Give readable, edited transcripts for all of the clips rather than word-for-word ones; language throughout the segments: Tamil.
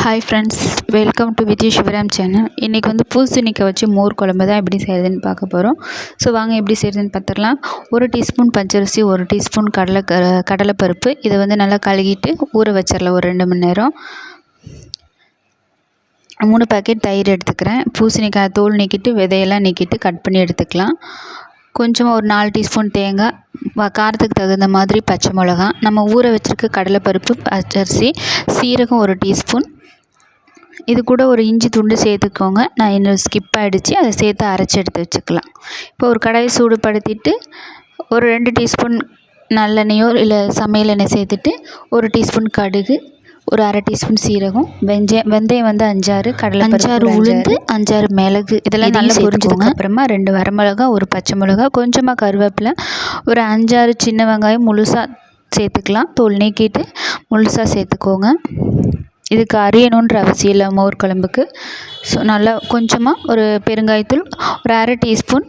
Hi friends, welcome to Vidya Sivaram channel. இன்றைக்கி வந்து பூசணிக்காய் வச்சு மோர் குழம்பு தான் எப்படி செய்கிறதுன்னு பார்க்க போகிறோம். ஸோ வாங்க எப்படி செய்கிறதுன்னு பார்த்துடலாம். 1 டீஸ்பூன் பச்சரிசி, 1 டீஸ்பூன் கடலைப்பருப்பு. இதை வந்து நல்லா கழுகிட்டு ஊற வச்சிடலாம் ஒரு 2 மணி நேரம். 3 பாக்கெட் தயிர் எடுத்துக்கிறேன். பூசணிக்காய் தோல் நீக்கிட்டு விதையெல்லாம் நீக்கிட்டு கட் பண்ணி எடுத்துக்கலாம். கொஞ்சமாக ஒரு 4 டீஸ்பூன் தேங்காய், காரத்துக்கு தகுந்த மாதிரி பச்சை மிளகா, நம்ம ஊற வச்சுருக்க கடலைப்பருப்பு, பச்சரிசி, சீரகம் 1 டீஸ்பூன். இது கூட ஒரு இஞ்சி துண்டு சேர்த்துக்கோங்க. நான் இன்னும் ஸ்கிப் ஆகிடுச்சு, அதை சேர்த்து அரைச்சி எடுத்து வச்சுக்கலாம். இப்போ ஒரு கடாயை சூடுபடுத்திட்டு ஒரு 2 டீஸ்பூன் நல்லெண்ணெயோ இல்லை சமையல் எண்ணெய் சேர்த்துட்டு 1 டீஸ்பூன் கடுகு, ஒரு அரை டீஸ்பூன் சீரகம், வெந்தயம் வந்து 5-6, 5-6 உளுந்து, 5-6 மிளகு, இதெல்லாம் நல்லா பொரிஞ்சதுக்கு அப்புறமா 2 வரமிளகா, ஒரு பச்சை மிளகா, கொஞ்சமாக கருவேப்பிலை, ஒரு 5-6 சின்ன வெங்காயம் முழுசாக சேர்த்துக்கலாம். தோல் நீக்கிட்டு முழுசாக சேர்த்துக்கோங்க. இதுக்கு அரியணுன்ற அவசியம் இல்லை மோர் குழம்புக்கு. ஸோ நல்லா கொஞ்சமாக ஒரு பெருங்காயத்தூள், ஒரு அரை டீஸ்பூன்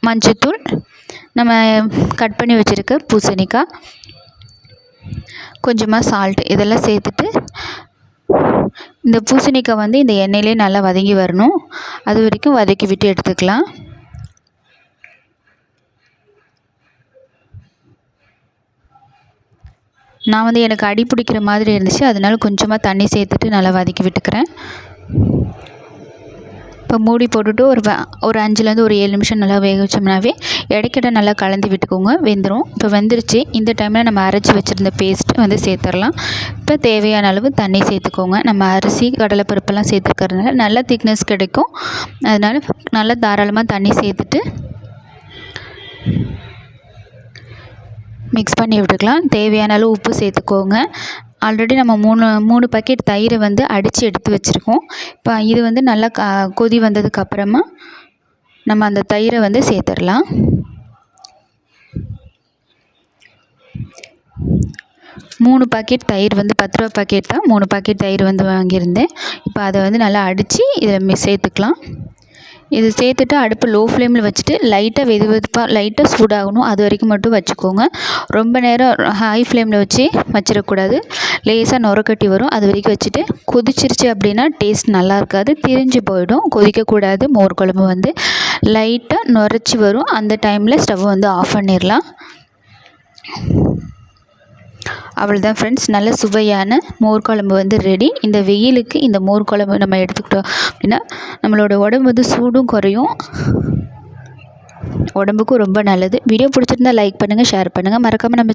மஞ்சத்தூள், நம்ம கட் பண்ணி வச்சுருக்க பூசணிக்காய், கொஞ்சமாக சால்ட்டு, இதெல்லாம் சேர்த்துட்டு இந்த பூசணிக்காய் வந்து இந்த எண்ணெயிலே நல்லா வதங்கி வரணும். அது வரைக்கும் வதக்கி விட்டு எடுத்துக்கலாம். நான் வந்து எனக்கு அடி பிடிக்கிற மாதிரி இருந்துச்சு, அதனால கொஞ்சமாக தண்ணி சேர்த்துட்டு நல்லா வதக்கி விட்டுக்கிறேன். இப்போ மூடி போட்டுட்டு ஒரு 5லேருந்து ஒரு 7 நிமிஷம் நல்லா வேக வச்சோம்னாவே இடைக்கிட்ட நல்லா கலந்து விட்டுக்கோங்க, வெந்துடும். இப்போ வெந்துருச்சு. இந்த டைமில் நம்ம அரைச்சி வச்சுருந்த பேஸ்ட்டு வந்து சேர்த்துடலாம். இப்போ தேவையான அளவு தண்ணி சேர்த்துக்கோங்க. நம்ம அரிசி கடலைப்பருப்பெல்லாம் சேர்த்துக்கிறதுனால நல்ல திக்னஸ் கிடைக்கும். அதனால் நல்லா தாராளமாக தண்ணி சேர்த்துட்டு மிக்ஸ் பண்ணி விட்டுக்கலாம். தேவையான அளவு உப்பு சேர்த்துக்கோங்க. ஆல்ரெடி நம்ம 3 பாக்கெட் தயிரை வந்து அடித்து எடுத்து வச்சுருக்கோம். இப்போ இது வந்து நல்லா கொதி வந்ததுக்கப்புறமா நம்ம அந்த தயிரை வந்து சேர்த்துடலாம். மூணு பாக்கெட் தயிர் வந்து 10 ரூபா பாக்கெட் தான். 3 பாக்கெட் தயிர் வந்து வாங்கியிருந்தேன். இப்போ அதை வந்து நல்லா அடித்து இதில் சேர்த்துக்கலாம். இது சேர்த்துட்டு அடுப்பு லோ ஃப்ளேமில் வச்சுட்டு லைட்டாக லைட்டாக சூடாகணும், அது வரைக்கும் மட்டும் வச்சுக்கோங்க. ரொம்ப நேரம் ஹை ஃப்ளேமில் வச்சிடக்கூடாது. லேசாக நுரக்கட்டி வரும், அது வரைக்கும் வச்சுட்டு கொதிச்சிருச்சு அப்படின்னா டேஸ்ட் நல்லா இருக்காது, திரிஞ்சு போயிடும். கொதிக்கக்கூடாது. மோர் குழம்பு வந்து லைட்டாக நுரைச்சி வரும். அந்த டைமில் ஸ்டவ் வந்து ஆஃப் பண்ணிடலாம். அவ்வளோதான் ஃப்ரெண்ட்ஸ், நல்ல சுவையான மோர் குழம்பு வந்து ரெடி. இந்த வெயிலுக்கு இந்த மோர் குழம்பு நம்ம எடுத்துக்கிட்டோம் அப்படின்னா நம்மளோட உடம்பு வந்து சூடும் குறையும், உடம்புக்கும் ரொம்ப நல்லது. வீடியோ பிடிச்சிருந்தா லைக் பண்ணுங்கள், ஷேர் பண்ணுங்கள். மறக்காமல் நம்ம